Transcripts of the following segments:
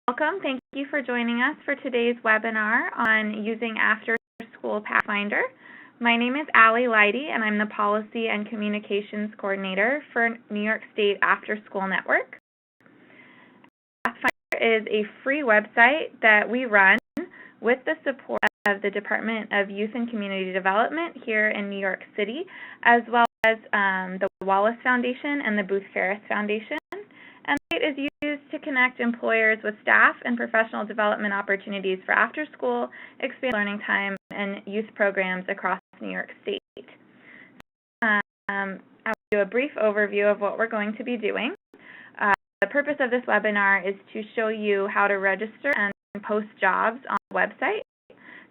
Welcome. Thank you for joining us for today's webinar on using after-school Pathfinder. My name is Allie Leidy, and I'm the Policy and Communications Coordinator for New York State After School Network. Pathfinder is a free website that we run with the support of the Department of Youth and Community Development here in New York City, as well as the Wallace Foundation and the Booth Ferris Foundation. And it is used to connect employers with staff and professional development opportunities for after-school, expanded learning time, and youth programs across New York State. I'll do a brief overview of what we're going to be doing. The purpose of this webinar is to show you how to register and post jobs on the website.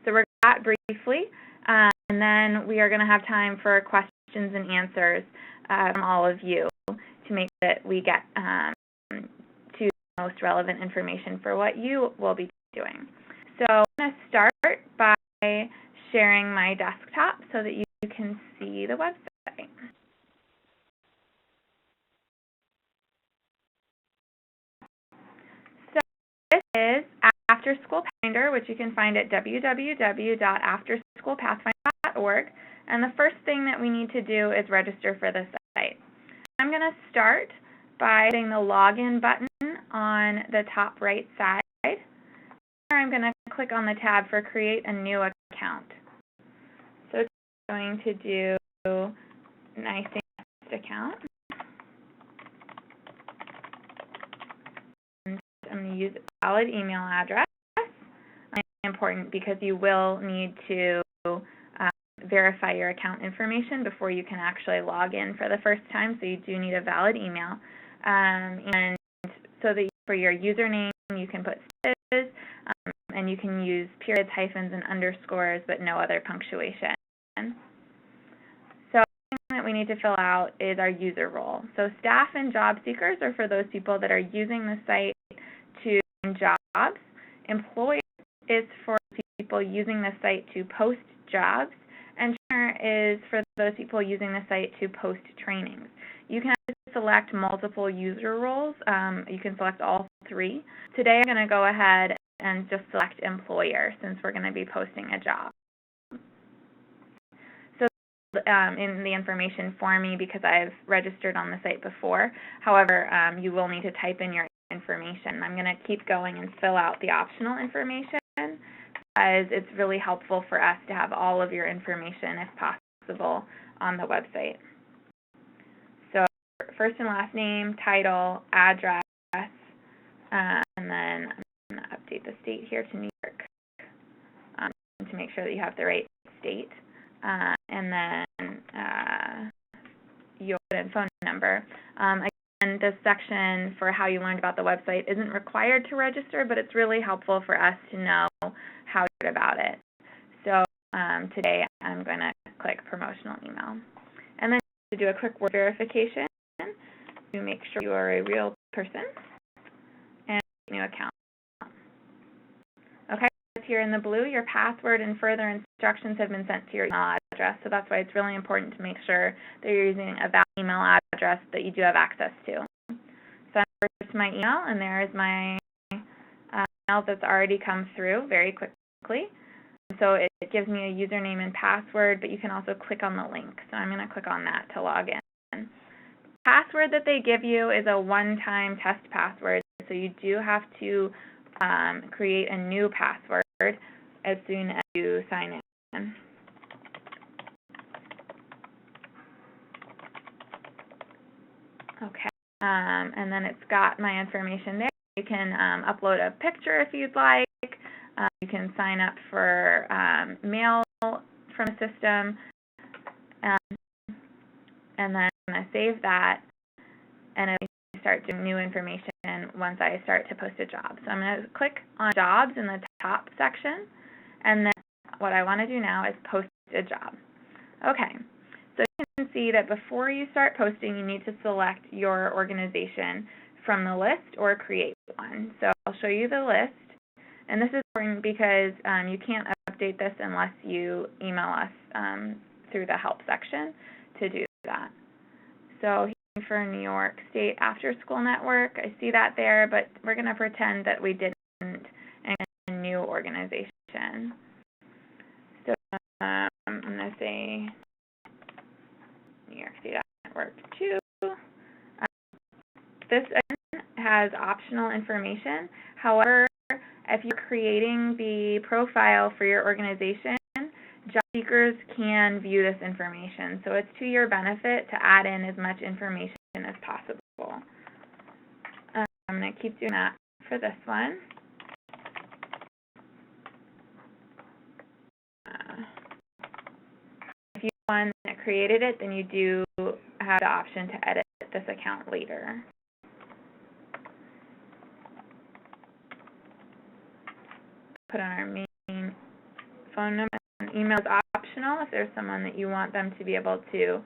So we're going to do that briefly, and then we are going to have time for questions and answers from all of you to make sure that we get to the most relevant information for what you will be doing. So I'm going to start by sharing my desktop so that you can see the website. So this is After School Pathfinder, which you can find at www.afterschoolpathfinder.org. And the first thing that we need to do is register for the site. I'm going to start by hitting the login button on the top right side. I'm going to click on the tab for create a new account. So I'm going to do nice account. And I'm going to use a valid email address. It's important because you will need to verify your account information before you can actually log in for the first time, so you do need a valid email. And so that for your username, you can put spaces, and you can use periods, hyphens, and underscores, but no other punctuation. So the thing that we need to fill out is our user role. So staff and job seekers are for those people that are using the site to find jobs. Employers is for people using the site to post jobs. And trainer is for those people using the site to post trainings. You can select multiple user roles. You can select all three. Today I'm going to go ahead and just select employer since we're going to be posting a job. So in the information for me because I've registered on the site before. However, you will need to type in your information. I'm going to keep going and fill out the optional information, as it's really helpful for us to have all of your information, if possible, on the website. So first and last name, title, address, and then I'm going to update the state here to New York to make sure that you have the right state, and then your phone number. Again, this section for how you learned about the website isn't required to register, but it's really helpful for us to know how to get about it. So today I'm going to click promotional email. And then to do a quick word verification to make sure you are a real person and new account. Okay, it's here in the blue, your password and further instructions have been sent to your email address. So that's why it's really important to make sure that you're using a valid email address that you do have access to. So I'm first to my email, and there is my email that's already come through very quickly. So it gives me a username and password, but you can also click on the link. So I'm going to click on that to log in. The password that they give you is a one-time test password, so you do have to create a new password as soon as you sign in. Okay, and then it's got my information there. You can upload a picture if you'd like. You can sign up for mail from the system, and then I'm going to save that, and it will start doing new information once I start to post a job. So I'm going to click on jobs in the top section, and then what I want to do now is post a job. Okay, so you can see that before you start posting, you need to select your organization from the list or create one. So I'll show you the list. And this is important because you can't update this unless you email us through the help section to do that. So for New York State After School Network, I see that there, but we're going to pretend that we didn't organization. So I'm going to say New York State Network 2. This has optional information. However, if you're creating the profile for your organization, job seekers can view this information. So it's to your benefit to add in as much information as possible. I'm going to keep doing that for this one. If you're the one that created it, then you do have the option to edit this account later. Put on our main phone number. Email is optional if there's someone that you want them to be able to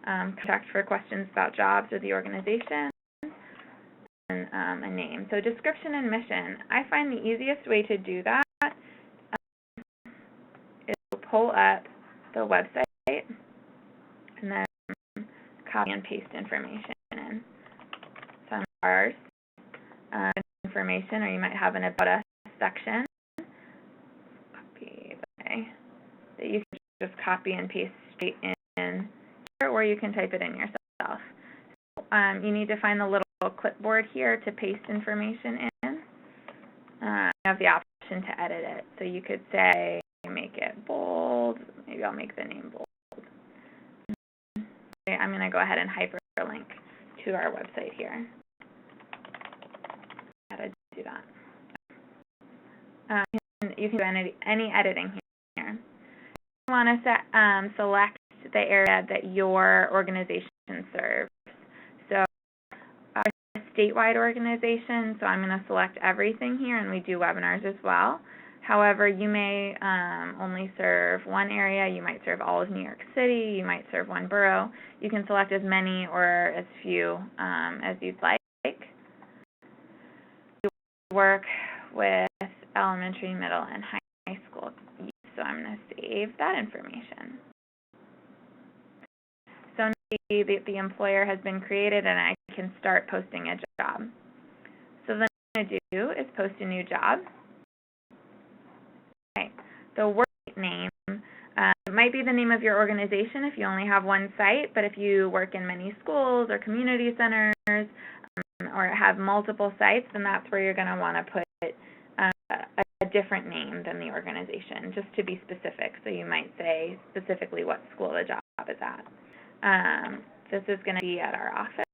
contact for questions about jobs or the organization, and a name. So description and mission. I find the easiest way to do that is to pull up the website and then copy and paste information in. Some bars, information, or you might have an About Us section. That you can just copy and paste straight in here, or you can type it in yourself. So, you need to find the little clipboard here to paste information in. You have the option to edit it. So you could say, make it bold. Maybe I'll make the name bold. Okay, I'm going to go ahead and hyperlink to our website here. How to do that. You can do any editing here. You want to select the area that your organization serves. So our statewide organization, so I'm going to select everything here, and we do webinars as well. However, you may only serve one area. You might serve all of New York City. You might serve one borough. You can select as many or as few as you'd like. We work with elementary, middle, and high school youth, so I'm going to save that information. So the employer has been created, and I can start posting a job. So then what I'm going to do is post a new job. Okay. The work name it might be the name of your organization if you only have one site, but if you work in many schools or community centers or have multiple sites, then that's where you're going to want to put a different name than the organization, just to be specific. So you might say specifically what school the job is at. This is going to be at our office,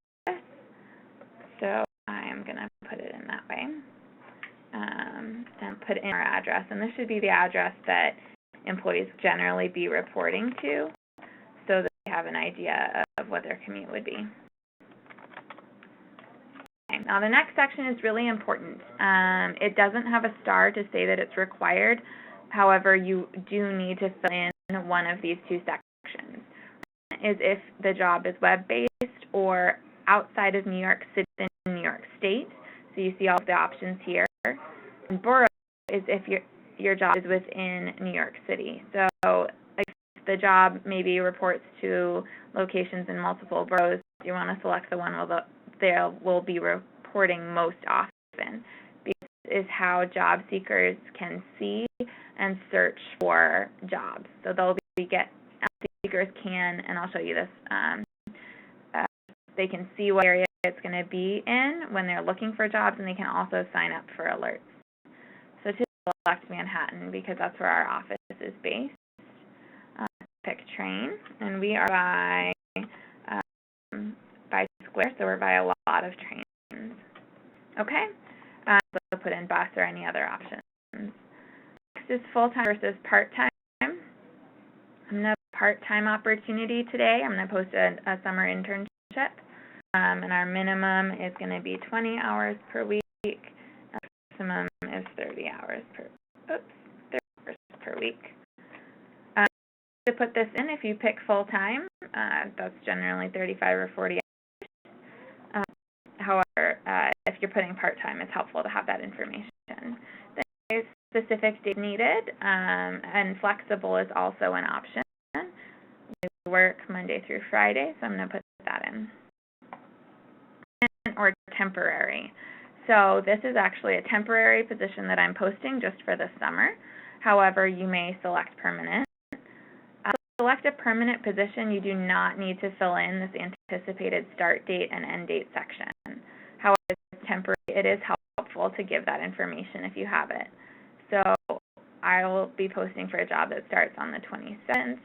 so I'm going to put it in that way. And put in our address, and this should be the address that employees generally be reporting to, so that they have an idea of what their commute would be. Okay, now the next section is really important. It doesn't have a star to say that it's required. However, you do need to fill in one of these two sections. Is if the job is web-based or outside of New York City and New York State. So you see all of the options here. And borough is if your job is within New York City. So if the job maybe reports to locations in multiple boroughs, you want to select the one they will be reporting most often. This is how job seekers can see and search for jobs. So seekers can, and I'll show you this, they can see what area it's going to be in when they're looking for jobs, and they can also sign up for alerts. So to select Manhattan, because that's where our office is based. Pick train, and we are by Square, so we're by a lot of trains. Okay? So put in bus or any other options. Next is full-time versus part-time. I'm going to have a part-time opportunity today. I'm going to post a summer internship, and our minimum is going to be 20 hours per week. Maximum is 30 hours per week. To put this in, if you pick full-time, that's generally 35 or 40 hours. However, if you're putting part-time, it's helpful to have that information. There's specific days needed, and flexible is also an option. We work Monday through Friday, so I'm going to put that in. Or temporary. So this is actually a temporary position that I'm posting just for the summer. However, you may select permanent. Select a permanent position, you do not need to fill in this anticipated start date and end date section. However, it's temporary, it is helpful to give that information if you have it. So I will be posting for a job that starts on the 27th,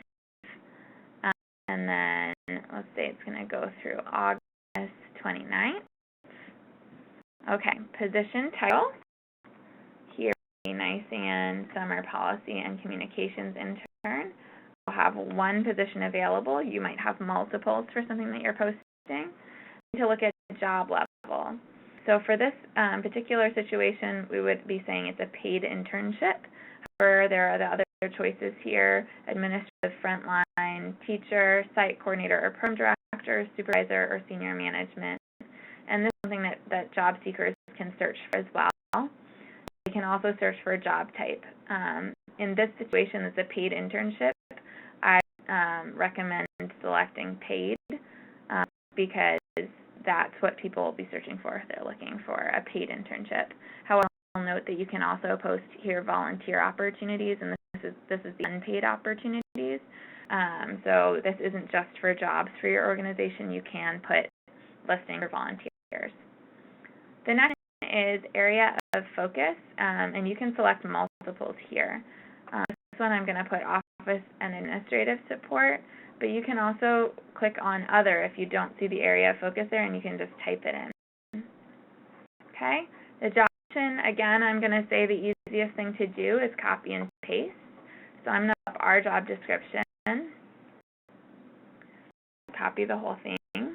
and then let's say it's going to go through August 29th. Okay, position title. Here, nice and summer policy and communications intern. We'll have one position available. You might have multiples for something that you're posting. To look at job level. So for this particular situation, we would be saying it's a paid internship. However, there are the other choices here: administrative frontline, teacher, site coordinator or program director, supervisor, or senior management. And this is something that job seekers can search for as well. They can also search for a job type. In this situation, it's a paid internship. I recommend selecting paid because that's what people will be searching for. They're looking for a paid internship. However, I'll note that you can also post here volunteer opportunities, and this is the unpaid opportunities. So this isn't just for jobs for your organization. You can put listing for volunteers. The next is area of focus, and you can select multiples here. This one I'm going to put office and administrative support, but you can also click on other if you don't see the area of focus there, and you can just type it in. Okay, the job option, again, I'm going to say the easiest thing to do is copy and paste. So I'm going to put up our job description, copy the whole thing, and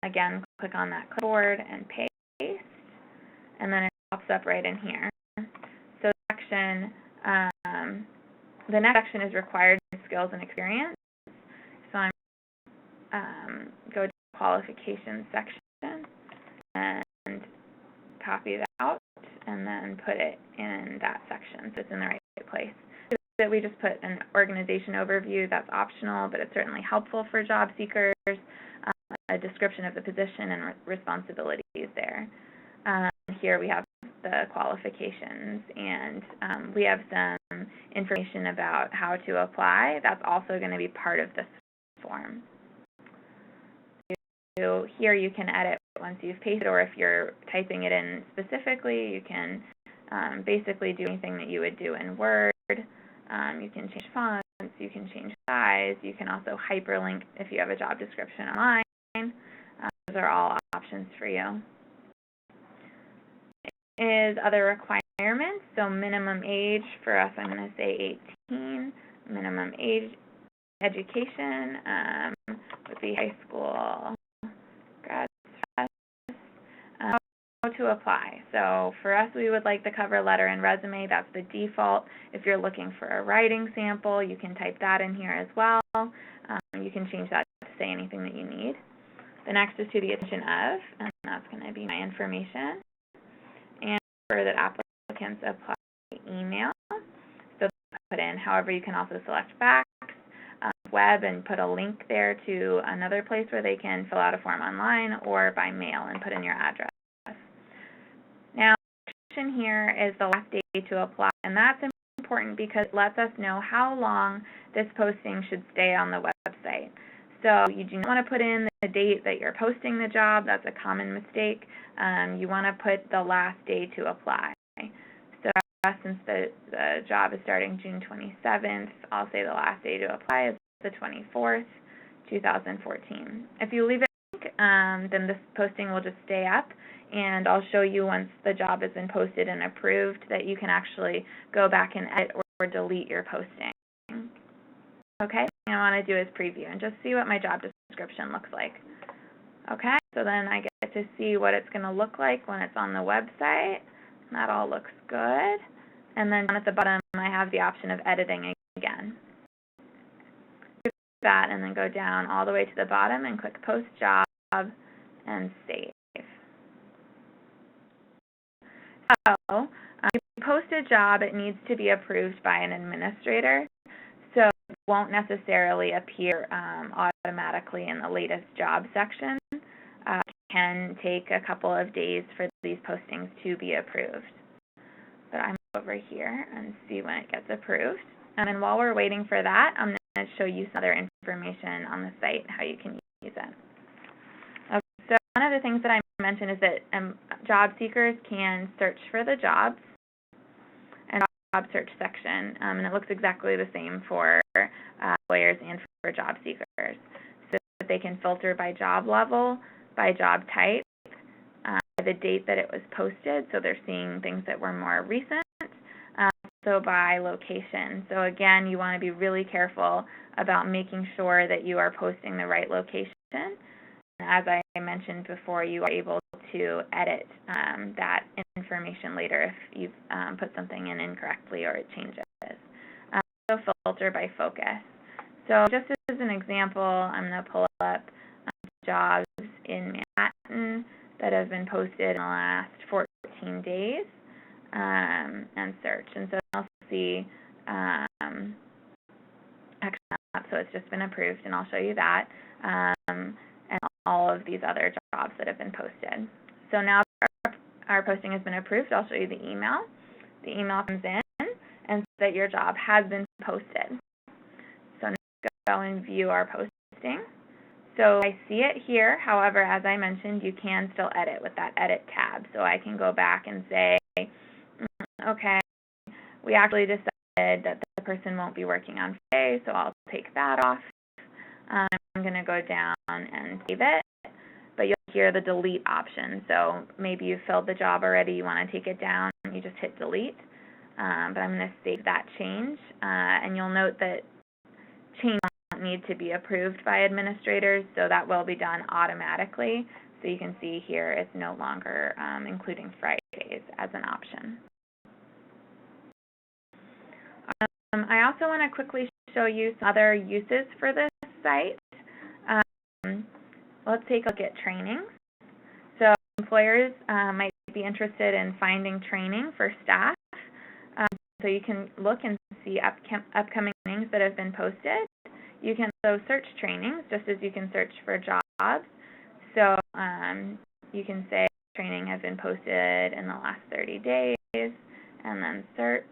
again, click on that clipboard and paste, and then it pops up right in here. So the next section is required skills and experience. So I'm go to the qualifications section and copy that out and then put it in that section so it's in the right place. That we just put an organization overview, that's optional, but it's certainly helpful for job seekers. A description of the position and responsibilities there. Here we have the qualifications, and we have some information about how to apply. That's also going to be part of this form. So here you can edit once you've pasted, or if you're typing it in specifically, you can basically do anything that you would do in Word. You can change fonts, you can change size, you can also hyperlink if you have a job description online. Those are all options for you. Is other requirements, so minimum age for us, I'm going to say 18. Minimum age, education would be high school, grad test. How to apply. So for us, we would like the cover letter and resume. That's the default. If you're looking for a writing sample, you can type that in here as well. You can change that to say anything that you need. The next is to the attention of, and that's going to be my information. And for that applicants apply email, so put in. However, you can also select fax, web, and put a link there to another place where they can fill out a form online or by mail and put in your address. Now, the section here is the last day to apply, and that's important because it lets us know how long this posting should stay on the website. So you do not want to put in the date that you're posting the job. That's a common mistake. You want to put the last day to apply. So since the job is starting June 27th, I'll say the last day to apply is the 24th, 2014. If you leave it blank, then this posting will just stay up, and I'll show you once the job has been posted and approved that you can actually go back and edit or delete your posting. Okay, what I want to do is preview and just see what my job description looks like. Okay, so then I get to see what it's going to look like when it's on the website. That all looks good. And then at the bottom, I have the option of editing again. Do that and then go down all the way to the bottom and click Post Job and Save. So, if you post a job, it needs to be approved by an administrator. So it won't necessarily appear automatically in the latest job section. You can take a couple of days for these postings to be approved. But I'm over here and see when it gets approved. And while we're waiting for that, I'm going to show you some other information on the site, how you can use it. Okay, so one of the things that I mentioned is that job seekers can search for the jobs and job search section, and it looks exactly the same for employers and for job seekers. So that they can filter by job level, by job type, the date that it was posted, so they're seeing things that were more recent, also by location. So again, you want to be really careful about making sure that you are posting the right location. As I mentioned before, you are able to edit that information later if you've put something in incorrectly or it changes. So filter by focus. So just as an example, I'm going to pull up jobs in Manhattan that have been posted in the last 14 days and search. And so I'll see so it's just been approved, and I'll show you that, and all of these other jobs that have been posted. So now our posting has been approved. I'll show you the email. The email comes in and says that your job has been posted. So now let's go and view our posting. So I see it here. However, as I mentioned, you can still edit with that Edit tab. So I can go back and say, okay, we actually decided that the person won't be working on Friday, so I'll take that off. I'm going to go down and save it, but you'll hear the delete option. So maybe you filled the job already, you want to take it down, you just hit delete. But I'm going to save that change, and you'll note that changes don't need to be approved by administrators, so that will be done automatically. So you can see here it's no longer including Fridays as an option. I also want to quickly show you some other uses for this site. Let's take a look at training. So employers might be interested in finding training for staff. So you can look and see upcoming trainings that have been posted. You can also search trainings just as you can search for jobs. So you can say training has been posted in the last 30 days and then search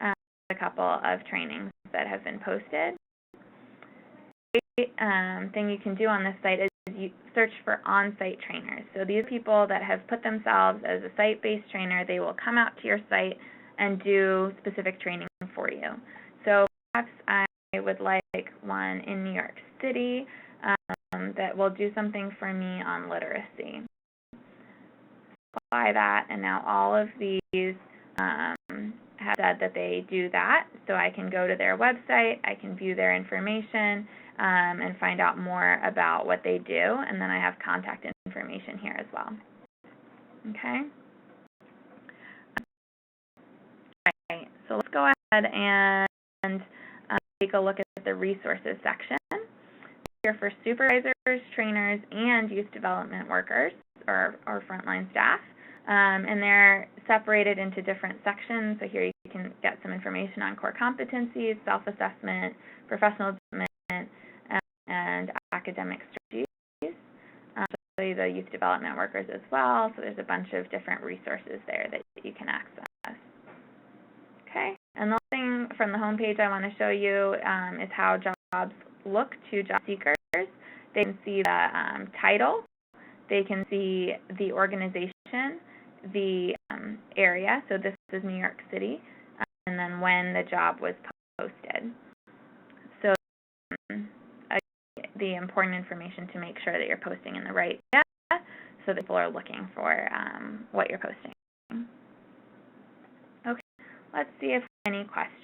a couple of trainings that have been posted. The thing you can do on this site is you search for on-site trainers. So these people that have put themselves as a site-based trainer, they will come out to your site and do specific training for you. So perhaps I would like one in New York City that will do something for me on literacy. Apply that, and now all of these have said that they do that. So I can go to their website, I can view their information, and find out more about what they do, and then I have contact information here as well. Okay? All right, so let's go ahead and take a look at the resources section. Here for supervisors, trainers, and youth development workers, or frontline staff. And they're separated into different sections. So here you can get some information on core competencies, self-assessment, professional development, and academic strategies. I'll show you the youth development workers as well. So there's a bunch of different resources there that you can access. Okay. And the last thing from the home page I want to show you is how jobs look to job seekers. They can see the title. They can see the organization, the area, so this is New York City, and then when the job was posted. So the important information to make sure that you're posting in the right area so that people are looking for what you're posting. Okay, let's see if there are any questions.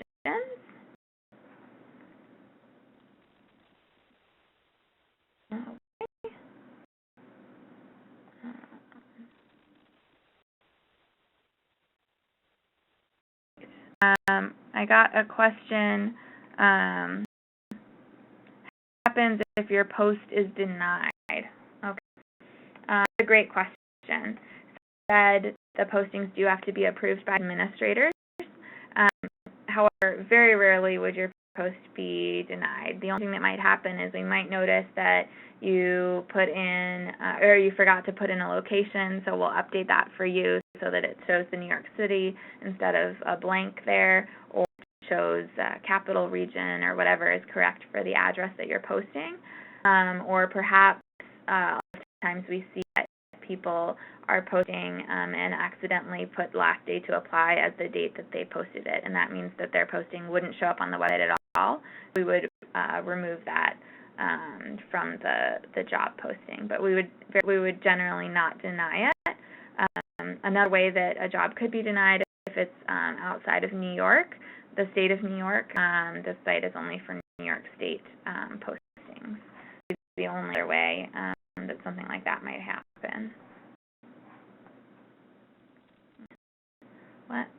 I got a question. What happens if your post is denied? Okay, a great question. Said the postings do have to be approved by administrators. However, very rarely would your post be denied. The only thing that might happen is we might notice that you put in, or you forgot to put in a location, so we'll update that for you so that it shows the New York City instead of a blank there, or shows capital region or whatever is correct for the address that you're posting. Or perhaps times we see that people are posting and accidentally put last day to apply as the date that they posted it, and that means that their posting wouldn't show up on the website at all. We would remove that from the job posting, but we would generally not deny it. Another way that a job could be denied if it's outside of New York, the state of New York, the site is only for New York State postings. It's the only other way that something like that might happen. Let's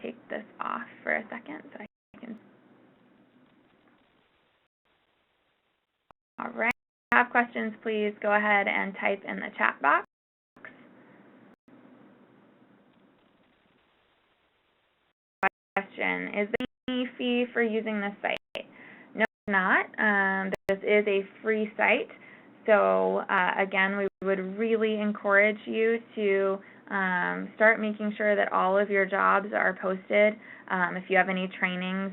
take this off for a second so I can. All right. If you have questions, please go ahead and type in the chat box. Question: is there any fee for using this site? No, not. This is a free site. So again, we would really encourage you to start making sure that all of your jobs are posted. If you have any trainings,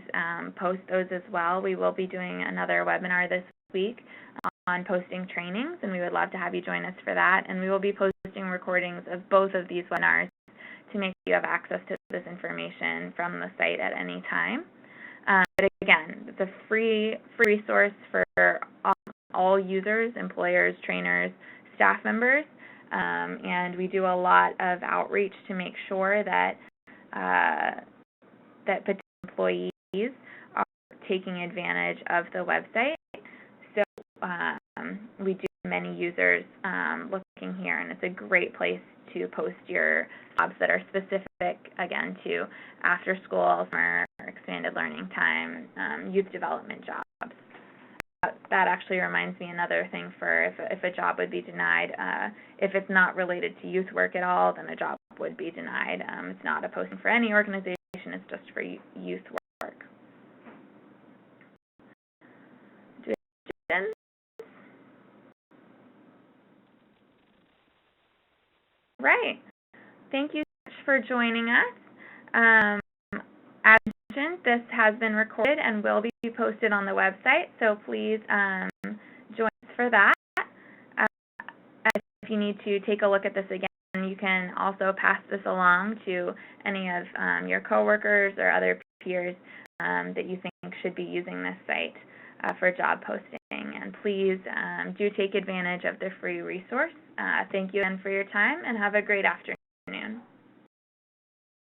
post those as well. We will be doing another webinar this week on posting trainings, and we would love to have you join us for that. And we will be posting recordings of both of these webinars to make sure you have access to this information from the site at any time. But again, it's a free resource for all users, employers, trainers, staff members, and we do a lot of outreach to make sure that potential employees are taking advantage of the website. So we do have many users looking here, and it's a great place to post your jobs that are specific, again, to after school, summer, expanded learning time, youth development jobs. That actually reminds me another thing for if a job would be denied. If it's not related to youth work at all, then a job would be denied. It's not a posting for any organization, it's just for youth work. Do we have questions? Right. Thank you so much for joining us. As mentioned, this has been recorded and will be posted on the website, so please join us for that. If you need to take a look at this again, you can also pass this along to any of your coworkers or other peers that you think should be using this site for job posting. And please do take advantage of the free resource. Thank you again for your time, and have a great afternoon.